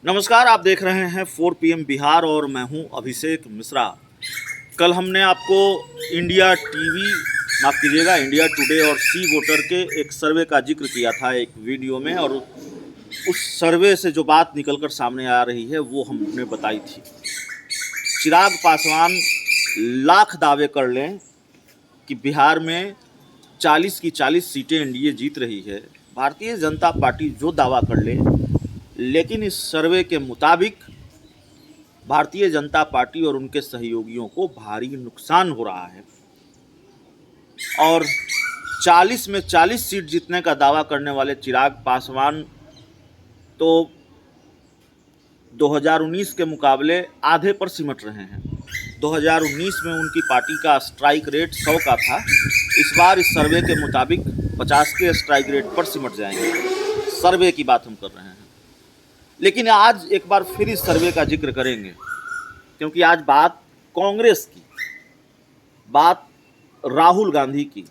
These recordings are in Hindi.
नमस्कार, आप देख रहे हैं 4 PM बिहार और मैं हूं अभिषेक मिश्रा। कल हमने आपको इंडिया टीवी माफ़ कीजिएगा इंडिया टुडे और सी वोटर के एक सर्वे का जिक्र किया था एक वीडियो में, और उस सर्वे से जो बात निकलकर सामने आ रही है वो हमने बताई थी। चिराग पासवान लाख दावे कर लें कि बिहार में 40 की 40 सीटें एनडीए जीत रही है, भारतीय जनता पार्टी जो दावा कर ले, लेकिन इस सर्वे के मुताबिक भारतीय जनता पार्टी और उनके सहयोगियों को भारी नुकसान हो रहा है। और 40 में 40 सीट जीतने का दावा करने वाले चिराग पासवान तो 2019 के मुकाबले आधे पर सिमट रहे हैं। 2019 में उनकी पार्टी का स्ट्राइक रेट 100 का था, इस बार इस सर्वे के मुताबिक 50 के स्ट्राइक रेट पर सिमट जाएंगे। सर्वे की बात हम कर रहे हैं, लेकिन आज एक बार फिर इस सर्वे का जिक्र करेंगे, क्योंकि आज बात कांग्रेस की, बात राहुल गांधी की,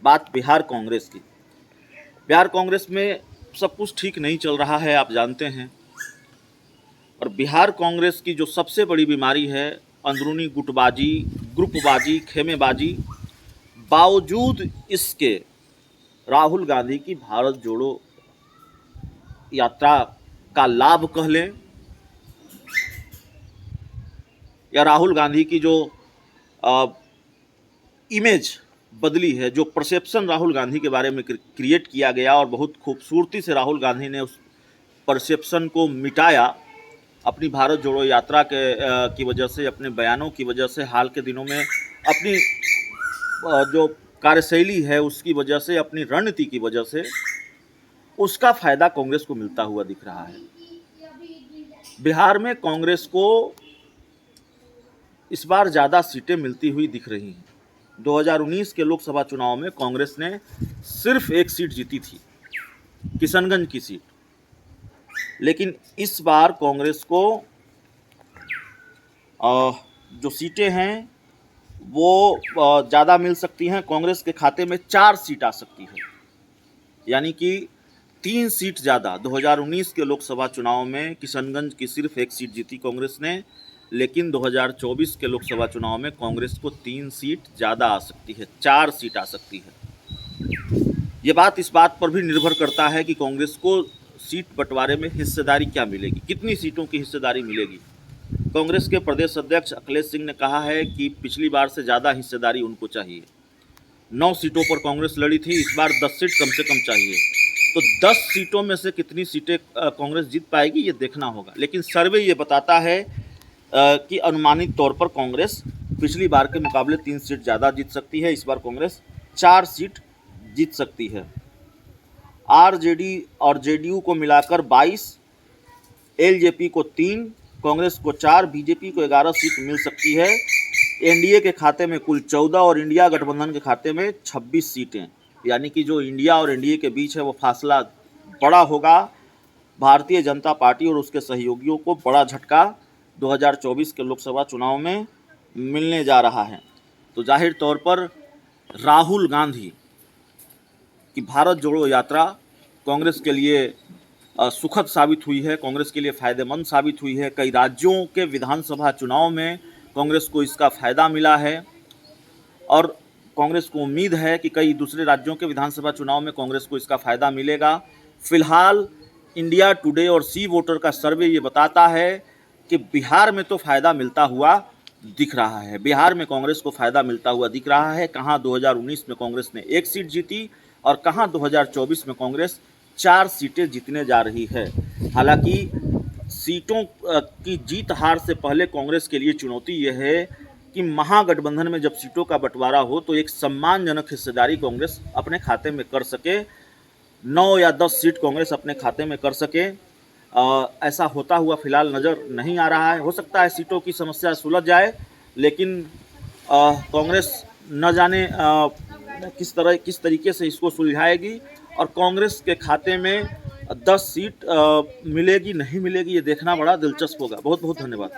बात बिहार कांग्रेस की। बिहार कांग्रेस में सब कुछ ठीक नहीं चल रहा है, आप जानते हैं। और बिहार कांग्रेस की जो सबसे बड़ी बीमारी है अंदरूनी गुटबाजी, ग्रुपबाजी, खेमेबाजी, बावजूद इसके राहुल गांधी की भारत जोड़ो यात्रा का लाभ कह लें, या राहुल गांधी की जो इमेज बदली है, जो परसेप्शन राहुल गांधी के बारे में क्रिएट किया गया, और बहुत खूबसूरती से राहुल गांधी ने उस परसेप्शन को मिटाया अपनी भारत जोड़ो यात्रा की वजह से, अपने बयानों की वजह से, हाल के दिनों में अपनी जो कार्यशैली है उसकी वजह से, अपनी रणनीति की वजह से उसका फायदा कांग्रेस को मिलता हुआ दिख रहा है। बिहार में कांग्रेस को इस बार ज़्यादा सीटें मिलती हुई दिख रही हैं। 2019 के लोकसभा चुनाव में कांग्रेस ने सिर्फ एक सीट जीती थी, किशनगंज की सीट, लेकिन इस बार कांग्रेस को जो सीटें हैं वो ज़्यादा मिल सकती हैं। कांग्रेस के खाते में 4 सीट आ सकती है, यानी कि 3 सीट ज़्यादा। 2019 के लोकसभा चुनाव में किशनगंज की सिर्फ एक सीट जीती कांग्रेस ने, लेकिन 2024 के लोकसभा चुनाव में कांग्रेस को 3 सीट ज़्यादा आ सकती है, 4 सीट आ सकती है। ये बात इस बात पर भी निर्भर करता है कि कांग्रेस को सीट बंटवारे में हिस्सेदारी क्या मिलेगी, कितनी सीटों की हिस्सेदारी मिलेगी। कांग्रेस के प्रदेश अध्यक्ष अखिलेश सिंह ने कहा है कि पिछली बार से ज़्यादा हिस्सेदारी उनको चाहिए। 9 सीटों पर कांग्रेस लड़ी थी, इस बार 10 सीट कम से कम चाहिए। तो 10 सीटों में से कितनी सीटें कांग्रेस जीत पाएगी ये देखना होगा। लेकिन सर्वे ये बताता है कि अनुमानित तौर पर कांग्रेस पिछली बार के मुकाबले 3 सीट ज़्यादा जीत सकती है। इस बार कांग्रेस 4 सीट जीत सकती है। आरजेडी और जेडीयू को मिलाकर 22, एलजेपी को 3, कांग्रेस को 4, बीजेपी को 11 सीट मिल सकती है। एनडीए के खाते में कुल 14 और इंडिया गठबंधन के खाते में 26 सीटें, यानी कि जो इंडिया और एनडीए के बीच है वो फासला बड़ा होगा। भारतीय जनता पार्टी और उसके सहयोगियों को बड़ा झटका 2024 के लोकसभा चुनाव में मिलने जा रहा है। तो जाहिर तौर पर राहुल गांधी की भारत जोड़ो यात्रा कांग्रेस के लिए सुखद साबित हुई है, कांग्रेस के लिए फ़ायदेमंद साबित हुई है। कई राज्यों के विधानसभा चुनाव में कांग्रेस को इसका फ़ायदा मिला है, और कांग्रेस को उम्मीद है कि कई दूसरे राज्यों के विधानसभा चुनाव में कांग्रेस को इसका फ़ायदा मिलेगा। फिलहाल इंडिया टुडे और सी वोटर का सर्वे ये बताता है कि बिहार में तो फ़ायदा मिलता हुआ दिख रहा है, बिहार में कांग्रेस को फ़ायदा मिलता हुआ दिख रहा है। कहाँ 2019 में कांग्रेस ने 1 सीट जीती, और कहाँ 2024 में कांग्रेस 4 सीटें जीतने जा रही है। हालांकि सीटों की जीत हार से पहले कांग्रेस के लिए चुनौती यह है कि महागठबंधन में जब सीटों का बंटवारा हो तो एक सम्मानजनक हिस्सेदारी कांग्रेस अपने खाते में कर सके, 9 या 10 सीट कांग्रेस अपने खाते में कर सके। ऐसा होता हुआ फिलहाल नज़र नहीं आ रहा है। हो सकता है सीटों की समस्या सुलझ जाए, लेकिन कांग्रेस न जाने किस तरीके से इसको सुलझाएगी, और कांग्रेस के खाते में 10 सीट मिलेगी नहीं मिलेगी ये देखना बड़ा दिलचस्प होगा। बहुत बहुत धन्यवाद।